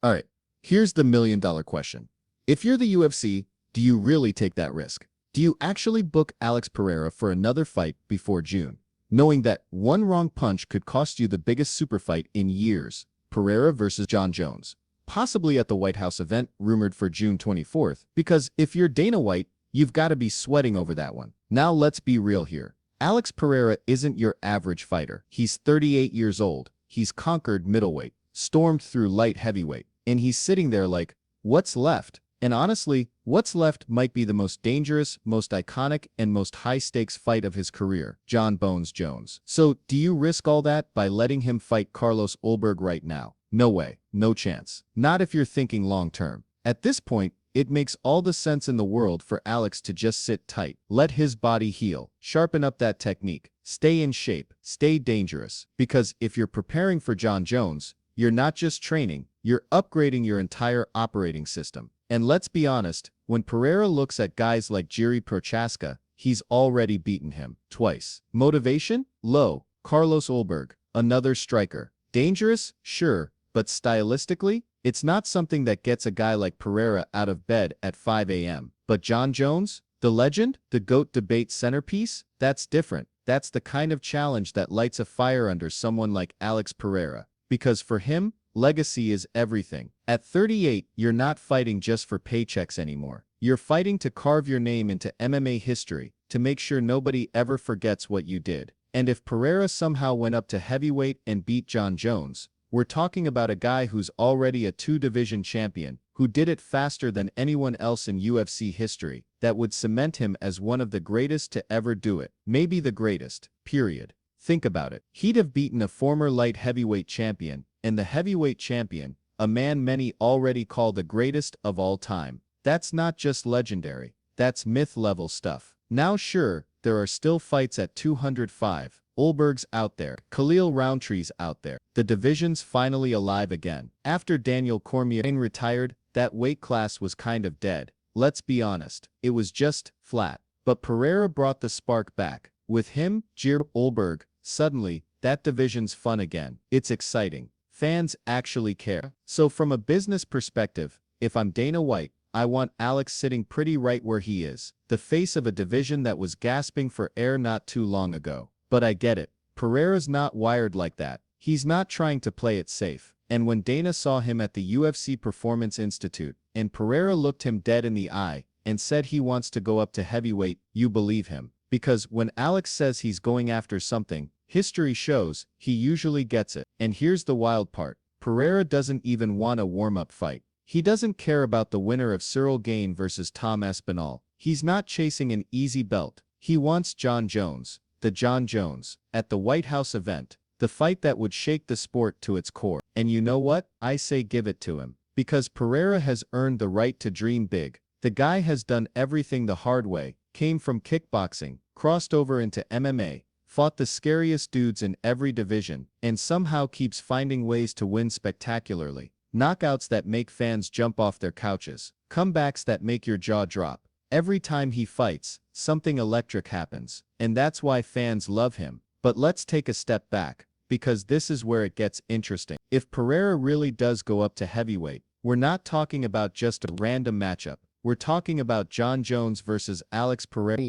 All right, here's the million-dollar question. If you're the UFC, do you really take that risk? Do you actually book Alex Pereira for another fight before June, knowing that one wrong punch could cost you the biggest super fight in years, Pereira versus John Jones, possibly at the White House event rumored for June 24th? Because if you're Dana White, you've got to be sweating over that one. Now let's be real here. Alex Pereira isn't your average fighter. He's 38 years old. He's conquered middleweight, stormed through light heavyweight, and he's sitting there like, what's left? And honestly, what's left might be the most dangerous, most iconic, and most high-stakes fight of his career, John Bones Jones. So, do you risk all that by letting him fight Carlos Ulberg right now? No way, no chance. Not if you're thinking long-term. At this point, it makes all the sense in the world for Alex to just sit tight, let his body heal, sharpen up that technique, stay in shape, stay dangerous. Because if you're preparing for John Jones, you're not just training, you're upgrading your entire operating system. And let's be honest, when Pereira looks at guys like Jiri Prochaska, he's already beaten him twice. Motivation? Low. Carlos Ulberg, another striker. Dangerous? Sure, but stylistically, it's not something that gets a guy like Pereira out of bed at 5 a.m. But John Jones, the legend, the GOAT debate centerpiece, that's different. That's the kind of challenge that lights a fire under someone like Alex Pereira. Because for him, legacy is everything. At 38, you're not fighting just for paychecks anymore. You're fighting to carve your name into MMA history, to make sure nobody ever forgets what you did. And if Pereira somehow went up to heavyweight and beat John Jones, we're talking about a guy who's already a two-division champion, who did it faster than anyone else in UFC history, that would cement him as one of the greatest to ever do it. Maybe the greatest, period. Think about it. He'd have beaten a former light heavyweight champion, and the heavyweight champion, a man many already call the greatest of all time. That's not just legendary, that's myth-level stuff. Now sure, there are still fights at 205. Ulberg's out there. Khalil Rountree's out there. The division's finally alive again. After Daniel Cormier retired, that weight class was kind of dead. Let's be honest, it was just flat. But Pereira brought the spark back. With him, Ulberg, suddenly, that division's fun again. It's exciting. Fans actually care. So from a business perspective, if I'm Dana White, I want Alex sitting pretty right where he is, the face of a division that was gasping for air not too long ago. But I get it. Pereira's not wired like that. He's not trying to play it safe. And when Dana saw him at the UFC Performance Institute, and Pereira looked him dead in the eye, and said he wants to go up to heavyweight, you believe him. Because when Alex says he's going after something, history shows he usually gets it. And here's the wild part. Pereira doesn't even want a warm-up fight. He doesn't care about the winner of Cyril Gane versus Tom Espinal. He's not chasing an easy belt. He wants John Jones. The John Jones, at the White House event, the fight that would shake the sport to its core. And you know what? I say give it to him. Because Pereira has earned the right to dream big. The guy has done everything the hard way, came from kickboxing, crossed over into MMA, fought the scariest dudes in every division, and somehow keeps finding ways to win spectacularly. Knockouts that make fans jump off their couches, comebacks that make your jaw drop. Every time he fights, something electric happens, and that's why fans love him. But let's take a step back, because this is where it gets interesting. If Pereira really does go up to heavyweight, we're not talking about just a random matchup. We're talking about John Jones versus Alex Pereira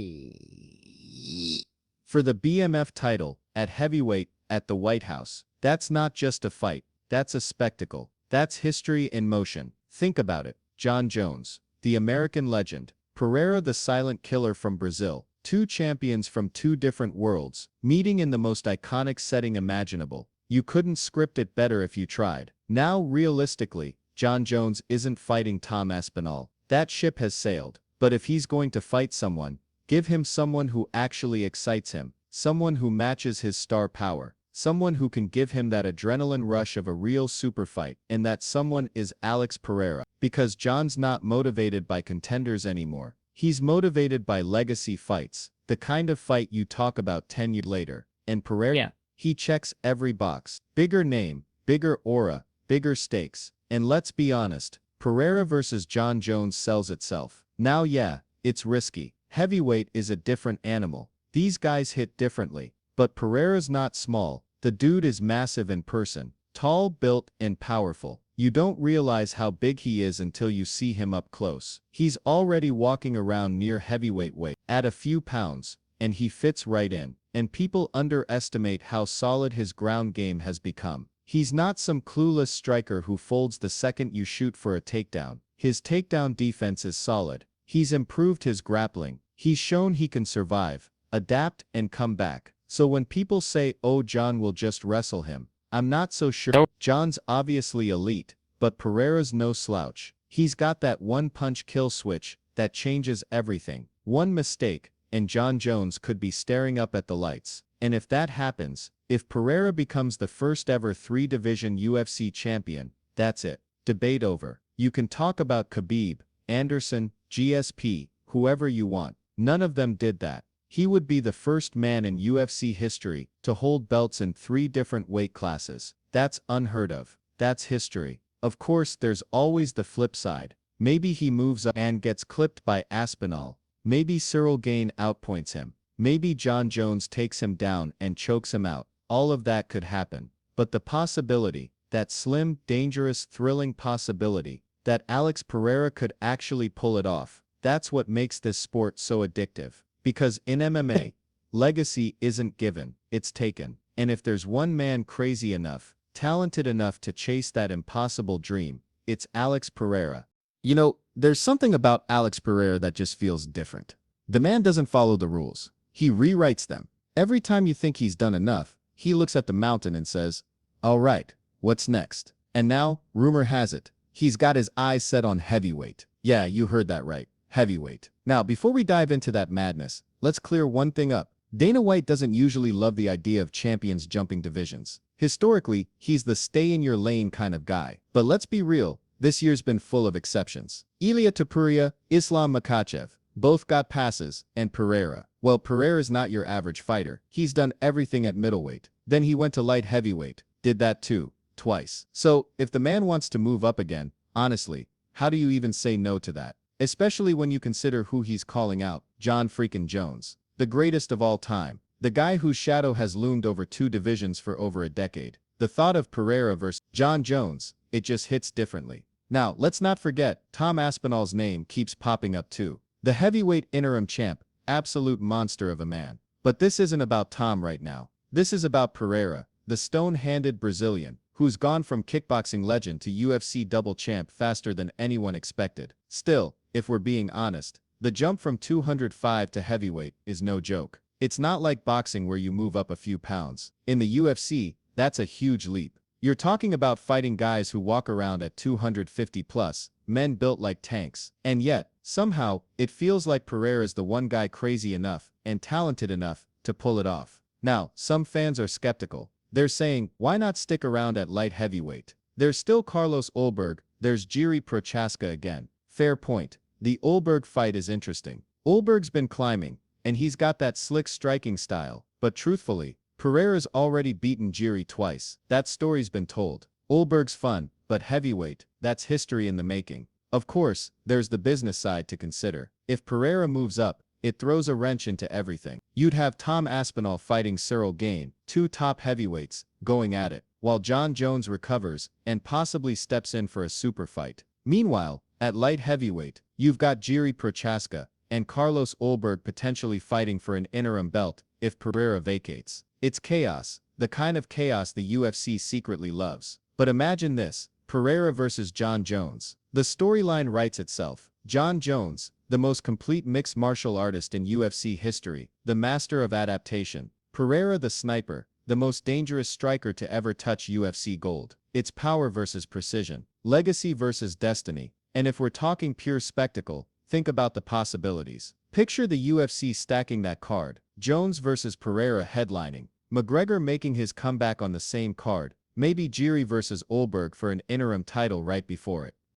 for the BMF title, at heavyweight, at the White House. That's not just a fight, that's a spectacle. That's history in motion. Think about it. John Jones, the American legend. Pereira, the silent killer from Brazil. Two champions from two different worlds, meeting in the most iconic setting imaginable. You couldn't script it better if you tried. Now, realistically, John Jones isn't fighting Tom Espinal. That ship has sailed. But if he's going to fight someone, give him someone who actually excites him, someone who matches his star power, someone who can give him that adrenaline rush of a real super fight, and that someone is Alex Pereira. Because John's not motivated by contenders anymore. He's motivated by legacy fights, the kind of fight you talk about 10 years later. And Pereira, he checks every box. Bigger name, bigger aura, bigger stakes. And let's be honest, Pereira versus John Jones sells itself. Now yeah, it's risky. Heavyweight is a different animal. These guys hit differently. But Pereira's not small. The dude is massive in person, tall, built, and powerful. You don't realize how big he is until you see him up close. He's already walking around near heavyweight weight at a few pounds, and he fits right in. And people underestimate how solid his ground game has become. He's not some clueless striker who folds the second you shoot for a takedown. His takedown defense is solid. He's improved his grappling. He's shown he can survive, adapt, and come back. So when people say, oh, John will just wrestle him, I'm not so sure. Nope. John's obviously elite, but Pereira's no slouch. He's got that one-punch kill switch that changes everything. One mistake, and Jon Jones could be staring up at the lights. And if that happens, if Pereira becomes the first ever 3-division UFC champion, that's it. Debate over. You can talk about Khabib, Anderson, GSP, whoever you want. None of them did that. He would be the first man in UFC history to hold belts in 3 different weight classes. That's unheard of. That's history. Of course, there's always the flip side. Maybe he moves up and gets clipped by Aspinall. Maybe Cyril Gane outpoints him. Maybe Jon Jones takes him down and chokes him out. All of that could happen. But the possibility, that slim, dangerous, thrilling possibility, that Alex Pereira could actually pull it off, that's what makes this sport so addictive. Because in MMA, legacy isn't given, it's taken. And if there's one man crazy enough, talented enough to chase that impossible dream, it's Alex Pereira. You know, there's something about Alex Pereira that just feels different. The man doesn't follow the rules. He rewrites them. Every time you think he's done enough, he looks at the mountain and says, all right, what's next? And now, rumor has it, he's got his eyes set on heavyweight. Yeah, you heard that right. Heavyweight. Now, before we dive into that madness, let's clear one thing up. Dana White doesn't usually love the idea of champions jumping divisions. Historically, he's the stay-in-your-lane kind of guy. But let's be real, this year's been full of exceptions. Ilia Topuria, Islam Makhachev, both got passes, and Pereira. Well, Pereira's not your average fighter. He's done everything at middleweight. Then he went to light heavyweight. Did that too. Twice. So, if the man wants to move up again, honestly, how do you even say no to that? Especially when you consider who he's calling out, Jon freaking Jones. The greatest of all time. The guy whose shadow has loomed over 2 divisions for over a decade. The thought of Pereira versus Jon Jones, it just hits differently. Now, let's not forget, Tom Aspinall's name keeps popping up too. The heavyweight interim champ, absolute monster of a man. But this isn't about Tom right now. This is about Pereira, the stone-handed Brazilian, who's gone from kickboxing legend to UFC double champ faster than anyone expected. Still, if we're being honest, the jump from 205 to heavyweight is no joke. It's not like boxing where you move up a few pounds. In the UFC, that's a huge leap. You're talking about fighting guys who walk around at 250 plus, men built like tanks. And yet, somehow, it feels like Pereira's the one guy crazy enough and talented enough to pull it off. Now, some fans are skeptical. They're saying, why not stick around at light heavyweight? There's still Carlos Ulberg, there's Jiri Prochaska again. Fair point. The Ulberg fight is interesting. Ulberg's been climbing, and he's got that slick striking style. But truthfully, Pereira's already beaten Jiri twice. That story's been told. Ulberg's fun, but heavyweight, that's history in the making. Of course, there's the business side to consider. If Pereira moves up, it throws a wrench into everything. You'd have Tom Aspinall fighting Cyril Gane, 2 top heavyweights, going at it, while Jon Jones recovers and possibly steps in for a super fight. Meanwhile, at light heavyweight, you've got Jiri Prochaska and Carlos Ulberg potentially fighting for an interim belt if Pereira vacates. It's chaos, the kind of chaos the UFC secretly loves. But imagine this, Pereira versus Jon Jones. The storyline writes itself. Jon Jones, the most complete mixed martial artist in UFC history, the master of adaptation. Pereira the sniper, the most dangerous striker to ever touch UFC gold. It's power versus precision, legacy versus destiny. And if we're talking pure spectacle, think about the possibilities. Picture the UFC stacking that card, Jones versus Pereira headlining, McGregor making his comeback on the same card, maybe Jiri versus Ulberg for an interim title right before it.